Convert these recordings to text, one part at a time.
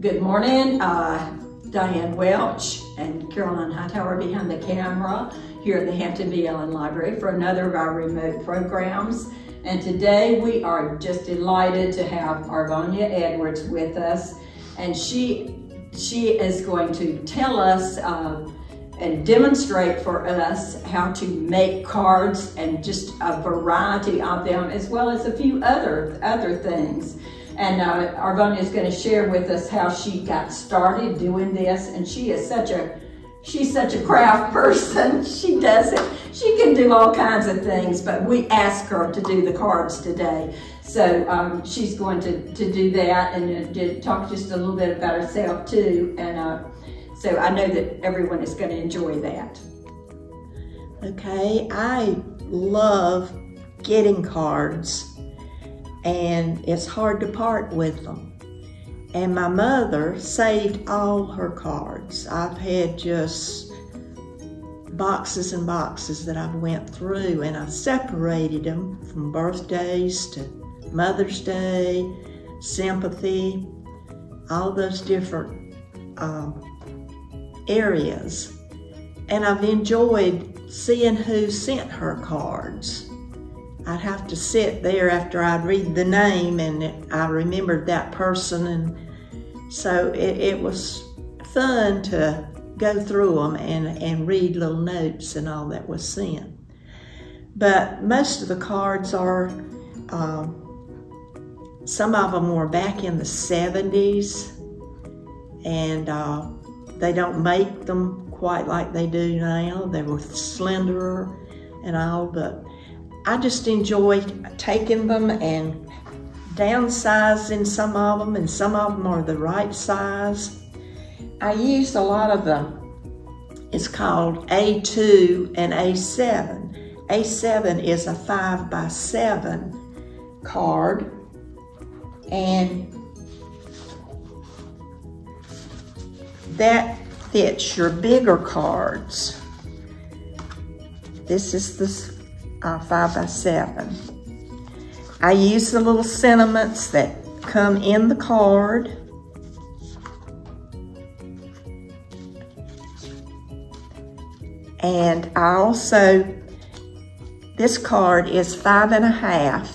Good morning, Diane Welch and Caroline Hightower behind the camera here at the Hampton B. Allen Library for another of our remote programs. And today we are just delighted to have Arvonia Edwards with us. And she is going to tell us and demonstrate for us how to make cards and just a variety of them, as well as a few other things. And Arvonia is going to share with us how she got started doing this. And she's such a craft person. She does it. She can do all kinds of things, but we asked her to do the cards today. So she's going to do that and talk just a little bit about herself too. And so I know that everyone is going to enjoy that. Okay, I love getting cards, and it's hard to part with them. And my mother saved all her cards. I've had just boxes and boxes that I've went through, and I've separated them from birthdays to Mother's Day, sympathy, all those different areas. And I've enjoyed seeing who sent her cards. I'd have to sit there after I'd read the name and I remembered that person, and so it was fun to go through them and read little notes and all that was sent. But most of the cards are, some of them were back in the 70s, and they don't make them quite like they do now. They were slenderer and all, but I just enjoyed taking them and downsizing some of them, and some of them are the right size. I used a lot of them. It's called A2 and A7. A7 is a 5x7 card, and that fits your bigger cards. This is the 5x7. I use the little sentiments that come in the card. And I also, this card is 5.5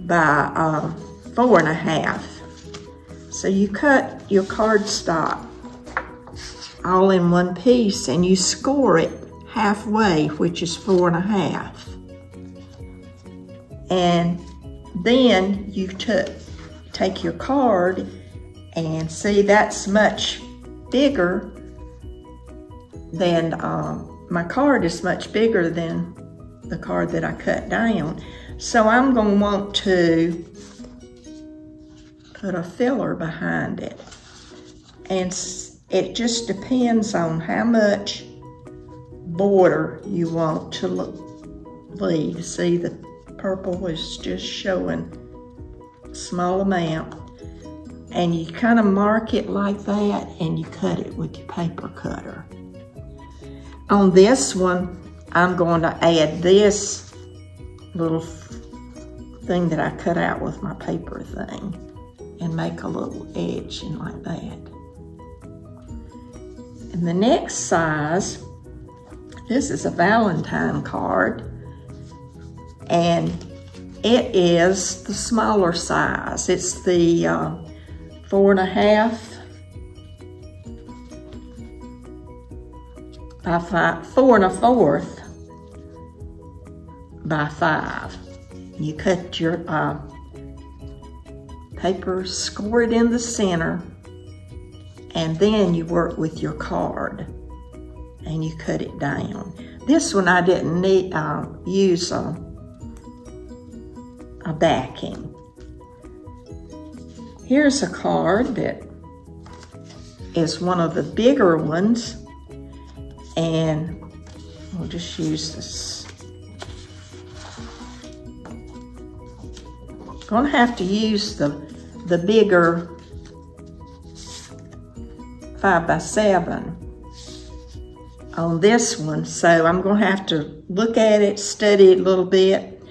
by 4.5. So you cut your cardstock all in one piece and you score it halfway, which is 4.5. And then you take your card and see that's much bigger than, my card is much bigger than the card that I cut down. So I'm going to want to put a filler behind it. And it just depends on how much border you want to leave. See, the purple is just showing a small amount. And you kind of mark it like that and you cut it with your paper cutter. On this one, I'm going to add this little thing that I cut out with my paper thing and make a little edge in like that. And the next size, this is a Valentine card, and it is the smaller size. It's the 4.5 by 4 1/4 by 5. You cut your paper, score it in the center, and then you work with your card and you cut it down. This one I didn't need use a backing. Here's a card that is one of the bigger ones, and we'll just use this. Gonna have to use the bigger 5x7 on this one, so I'm gonna have to look at it, study it a little bit.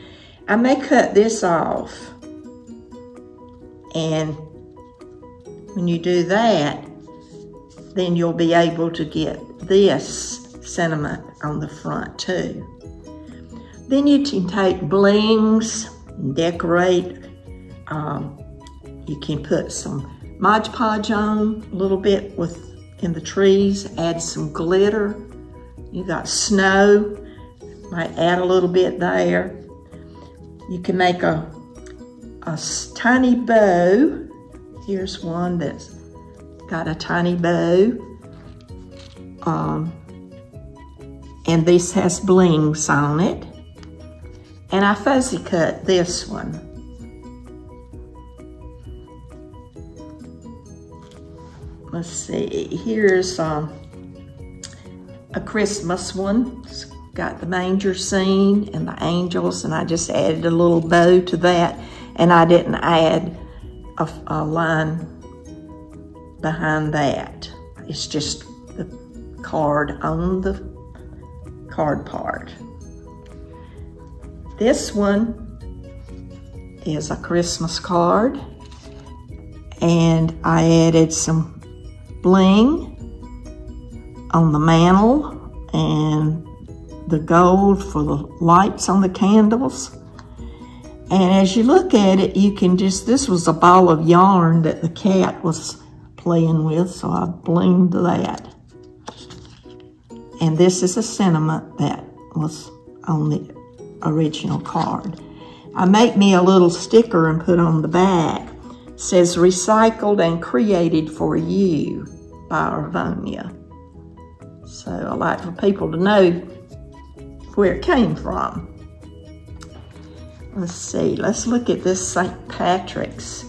I may cut this off and When you do that, then you'll be able to get this sentiment on the front too. Then you can take blings and decorate. You can put some Mod Podge on a little bit in the trees, add some glitter. You got snow, might add a little bit there. You can make a tiny bow. Here's one that's got a tiny bow. And this has blings on it. And I fuzzy cut this one. Let's see, here's a Christmas one. It's got the manger scene and the angels, and I just added a little bow to that, and I didn't add a line behind that. It's just the card on the card part. This one is a Christmas card, and I added some bling on the mantle and the gold for the lights on the candles. And as you look at it, you can just, this was a ball of yarn that the cat was playing with, so I blinged that. And this is a sentiment that was on the original card. I make me a little sticker and put on the back. It says recycled and created for you by Arvonia. So I like for people to know where it came from. Let's see, let's look at this St. Patrick's.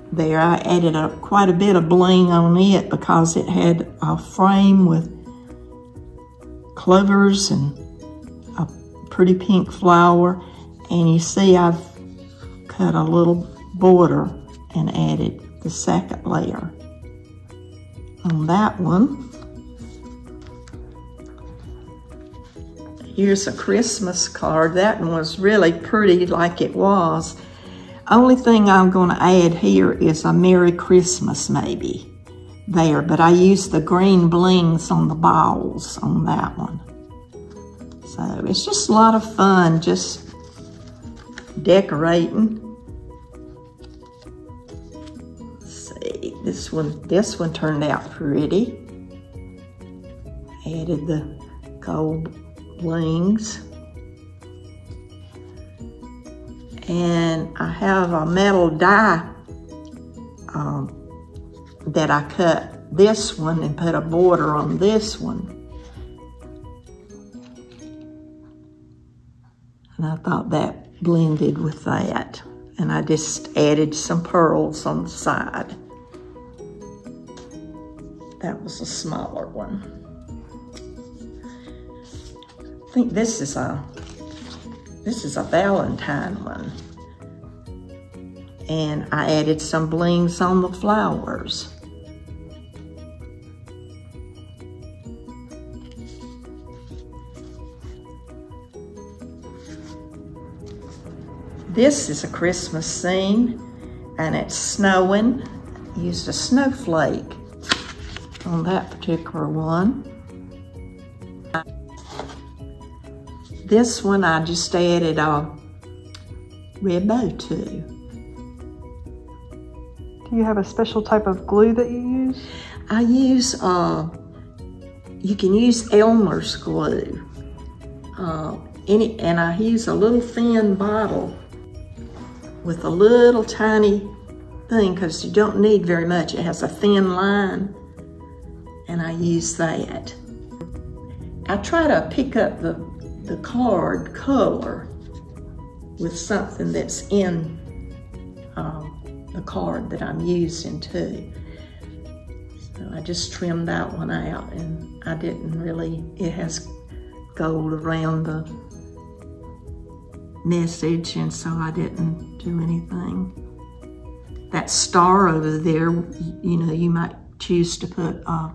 There I added quite a bit of bling on it because it had a frame with clovers and a pretty pink flower. And you see I've cut a little border and added the second layer on that one. Here's a Christmas card. That one was really pretty like it was. Only thing I'm going to add here is a Merry Christmas maybe there, but I used the green blings on the balls on that one. So it's just a lot of fun just decorating. Let's see, this one turned out pretty. Added the gold blings. And I have a metal die that I cut this one and put a border on this one. And I thought that blended with that. And I just added some pearls on the side. That was a smaller one. I think this is a Valentine one. And I added some blings on the flowers. This is a Christmas scene, and it's snowing. I used a snowflake on that particular one. This one I just added a red bow to. Do you have a special type of glue that you use? I use, you can use Elmer's glue. And I use a little thin bottle with a little tiny thing because you don't need very much. It has a thin line, and I use that. I try to pick up the card color with something that's in the card that I'm using too. So I just trimmed that one out, and I didn't really, it has gold around the message, and so I didn't do anything. That star over there, you know, you might choose to put a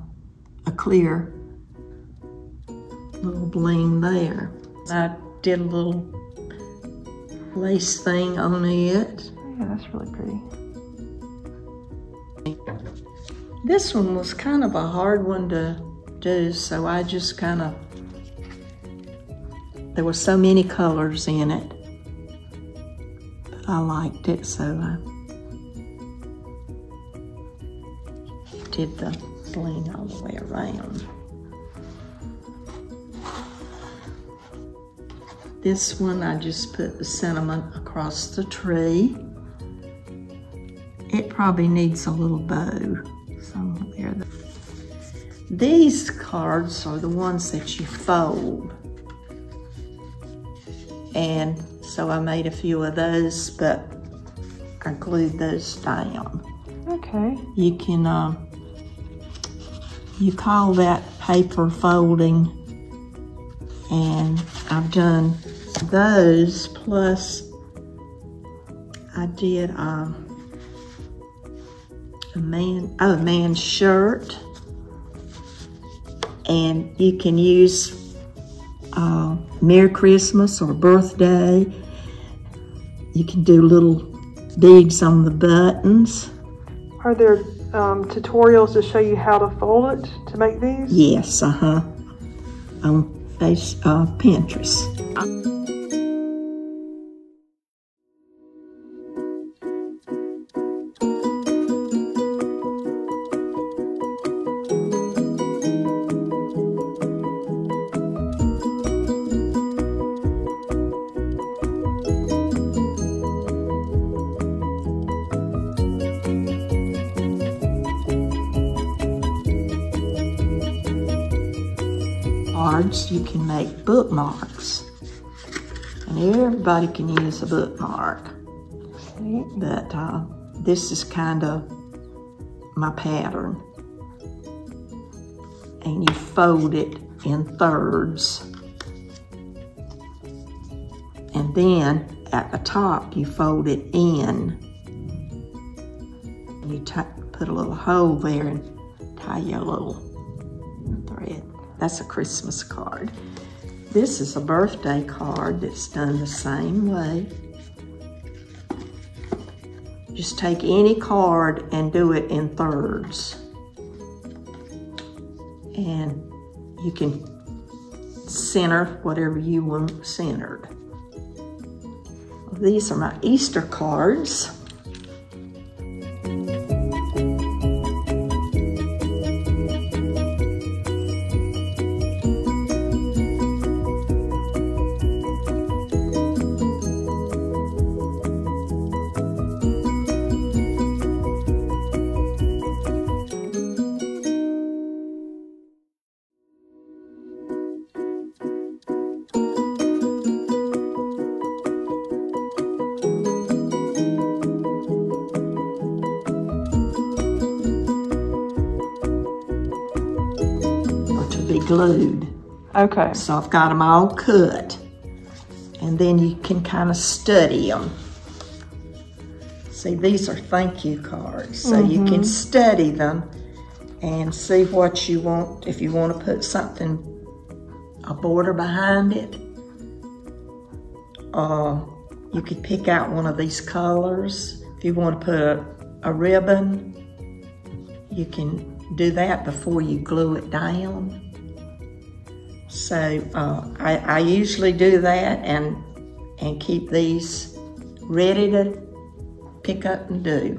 clear little bling there. I did a little lace thing on it. Yeah, that's really pretty. This one was kind of a hard one to do, so I just kind of, there were so many colors in it, but I liked it, so I did the bling all the way around. This one, I just put the cinnamon across the tree. It probably needs a little bow somewhere. These cards are the ones that you fold. And so I made a few of those, but I glued those down. Okay. You can, you call that paper folding, and I've done those, plus I did a man's shirt, and you can use Merry Christmas or birthday. You can do little beads on the buttons. Are there tutorials to show you how to fold it to make these? Yes, on Pinterest. Cards, you can make bookmarks, and everybody can use a bookmark. But this is kind of my pattern, and you fold it in thirds, and then at the top you fold it in. You put a little hole there and tie your little thread. That's a Christmas card. This is a birthday card that's done the same way. Just take any card and do it in thirds. And you can center whatever you want centered. These are my Easter cards. Glued. Okay. So I've got them all cut, and then you can kind of study them. See, these are thank you cards, so you can study them and see what you want. If you want to put something, a border behind it, you could pick out one of these colors. If you want to put a ribbon, you can do that before you glue it down. So I usually do that and keep these ready to pick up and do.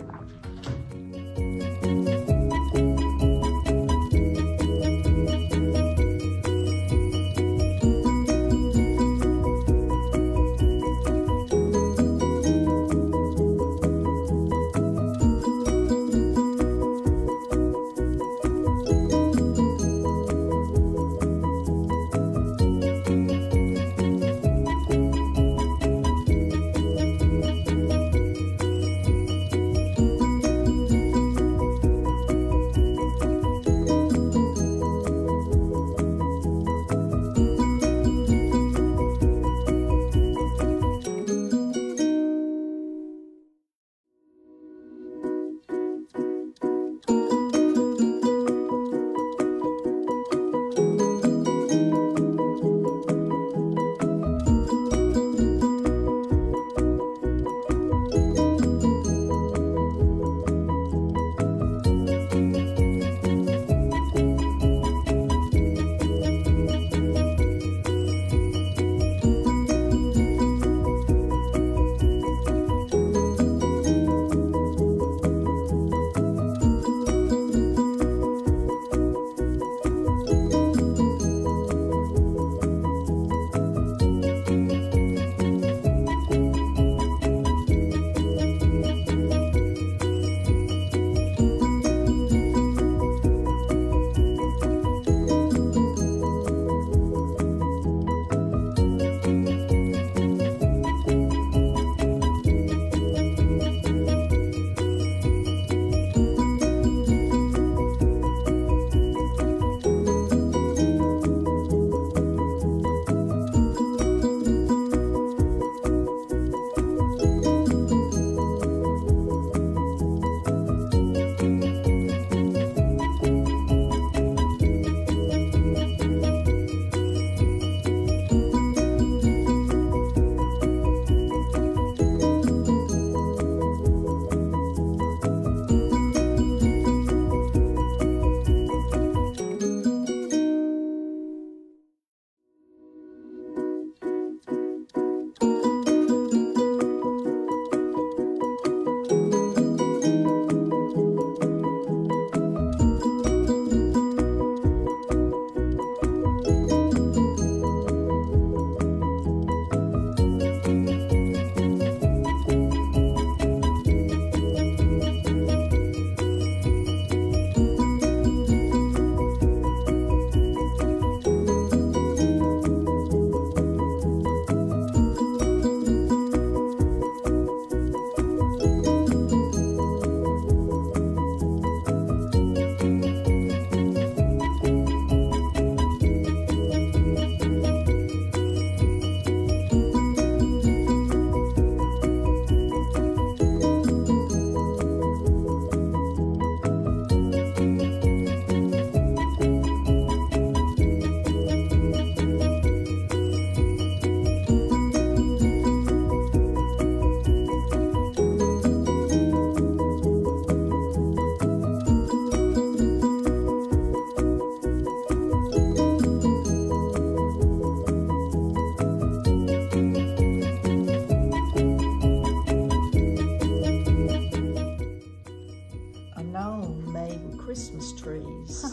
Christmas trees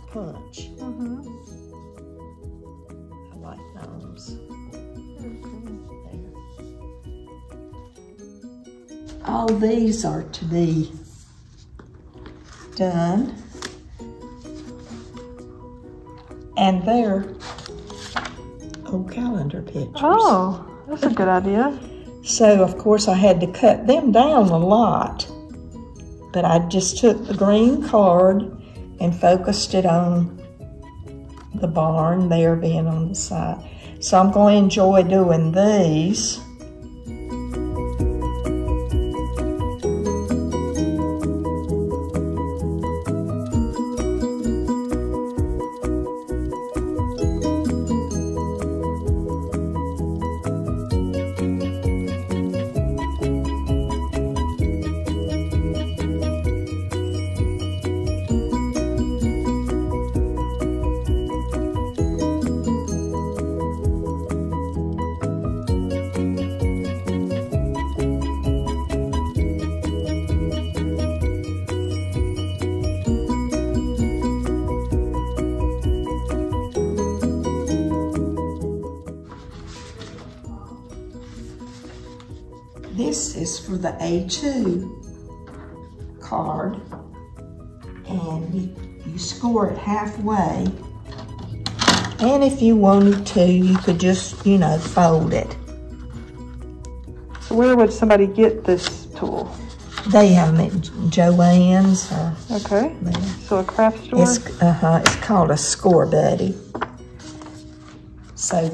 punch. I like those. All these are to be done, and they're old calendar pictures. Oh, that's a good idea. So of course I had to cut them down a lot, but I just took the green card and focused it on the barn there being on the side. So I'm going to enjoy doing these. This is for the A2 card, and you score it halfway. And if you wanted to, you could just, you know, fold it. So where would somebody get this tool? They have them at Joann's. Okay. So a craft store? It's called a Score Buddy. So,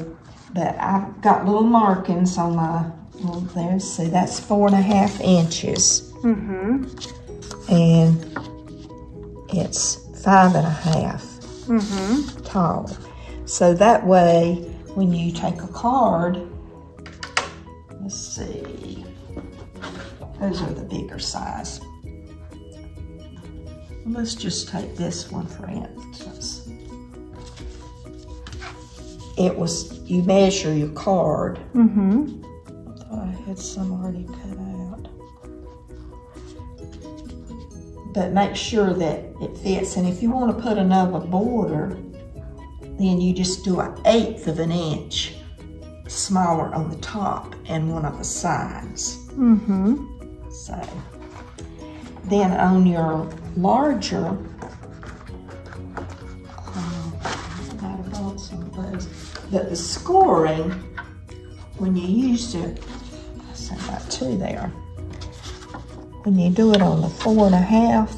but I've got little markings on my, well, there, see, that's 4.5 inches. And it's 5.5 tall. So that way, when you take a card, let's see, those are the bigger size. Let's just take this one for instance. It was, you measure your card. I thought I had some already cut out. But make sure that it fits. And if you want to put another border, then you just do 1/8 of an inch smaller on the top and one of the sides. So, then on your larger, but the scoring, when you used it, I said about 2 there. When you do it on the 4.5,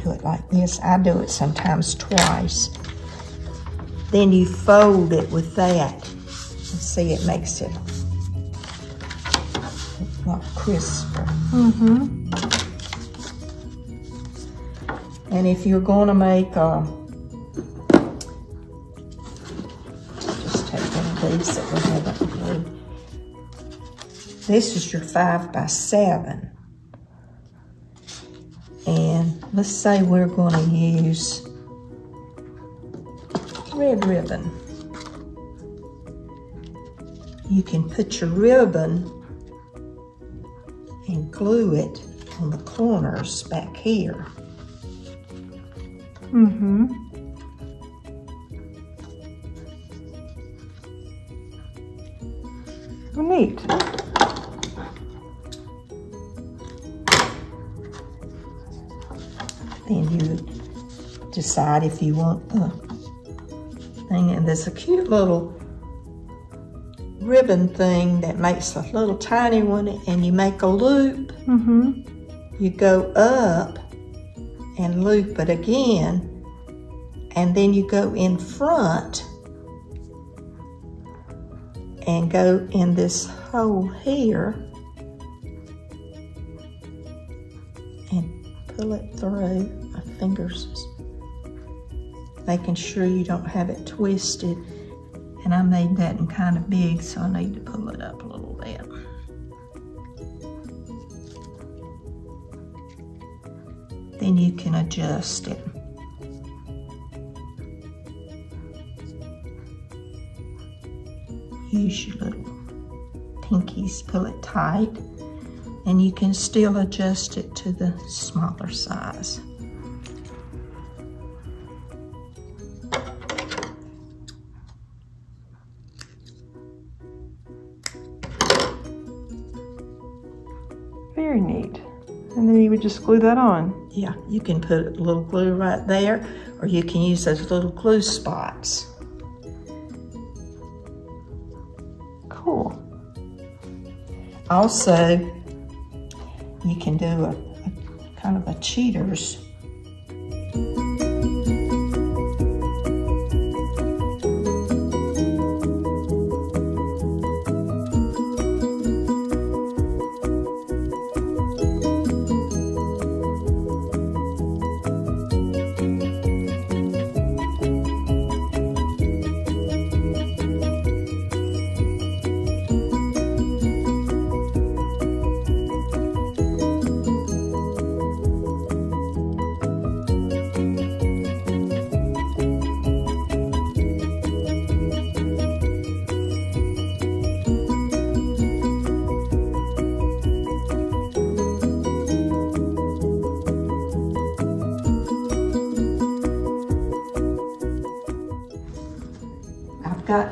do it like this. I do it sometimes twice. Then you fold it with that. And see, it makes it a lot crisper. And if you're going to make just take one of these that we haven't glued. This is your 5x7. And let's say we're going to use red ribbon. You can put your ribbon and glue it on the corners back here. Neat. Then you decide if you want the thing. And there's a cute little ribbon thing that makes a little tiny one, and you make a loop. You go up and loop it again, and then you go in front and go in this hole here and pull it through. My fingers, making sure you don't have it twisted. And I made that in kind of big, so I need to pull it up a little bit. Then you can adjust it. Use your little pinkies, pull it tight. And you can still adjust it to the smaller size. Very neat. And then you would just glue that on. Yeah, you can put a little glue right there, or you can use those little glue spots. Cool. Also, you can do a kind of a cheater's.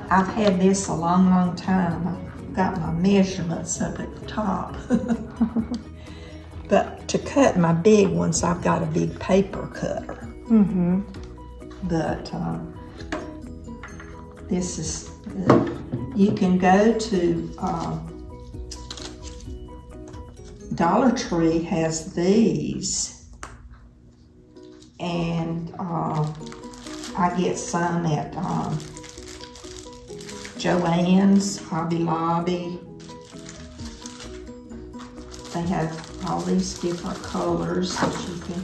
I've had this a long, long time. I've got my measurements up at the top. But to cut my big ones, I've got a big paper cutter. Mm-hmm. But this is good. You can go to Dollar Tree has these, and I get some at Joann's, Hobby Lobby. They have all these different colors that you can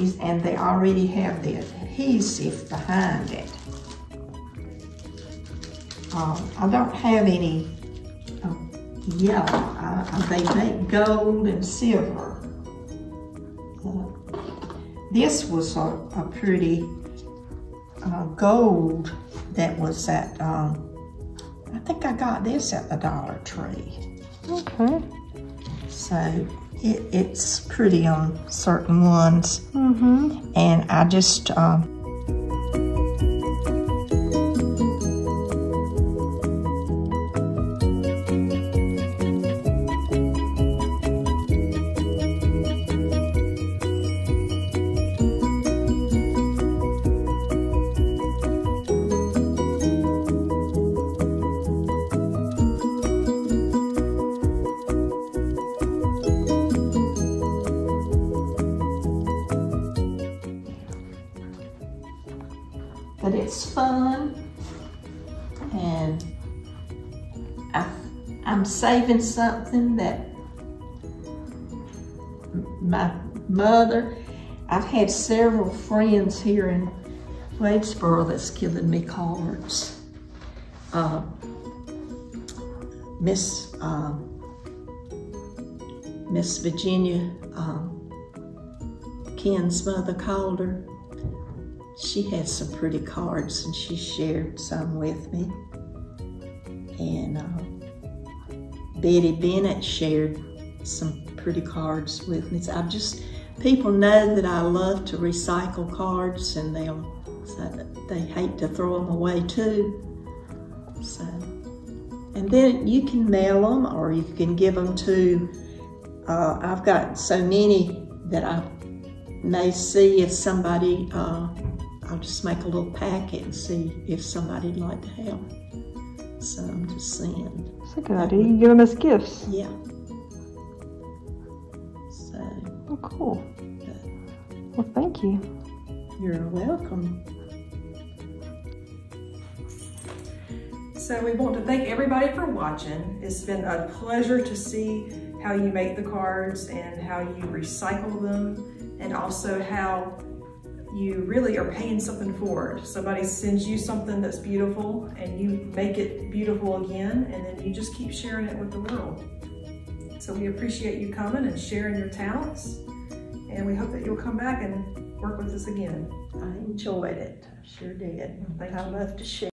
use, and they already have the adhesive behind it. I don't have any yellow. They make gold and silver. This was a pretty gold that was at, I think I got this at the Dollar Tree. Okay. So it's pretty on certain ones. Mm-hmm. And I just, but it's fun, and I'm saving something that my mother, I've had several friends here in Wadesboro that's given me cards. Miss Virginia, Ken's mother called her. She had some pretty cards and she shared some with me. And Betty Bennett shared some pretty cards with me. So people know that I love to recycle cards, and they hate to throw them away too. So, and then you can mail them, or you can give them to, I've got so many that I may see if somebody, I'll just make a little packet and see if somebody'd like to have some to send. That's a good idea. You can give them as gifts. Yeah. So. Oh, cool. Well, thank you. You're welcome. So we want to thank everybody for watching. It's been a pleasure to see how you make the cards and how you recycle them, and also how you really are paying something for it. Somebody sends you something that's beautiful and you make it beautiful again, and then you just keep sharing it with the world. So we appreciate you coming and sharing your talents, and we hope that you'll come back and work with us again. I enjoyed it. I sure did. Thank I you. love to share.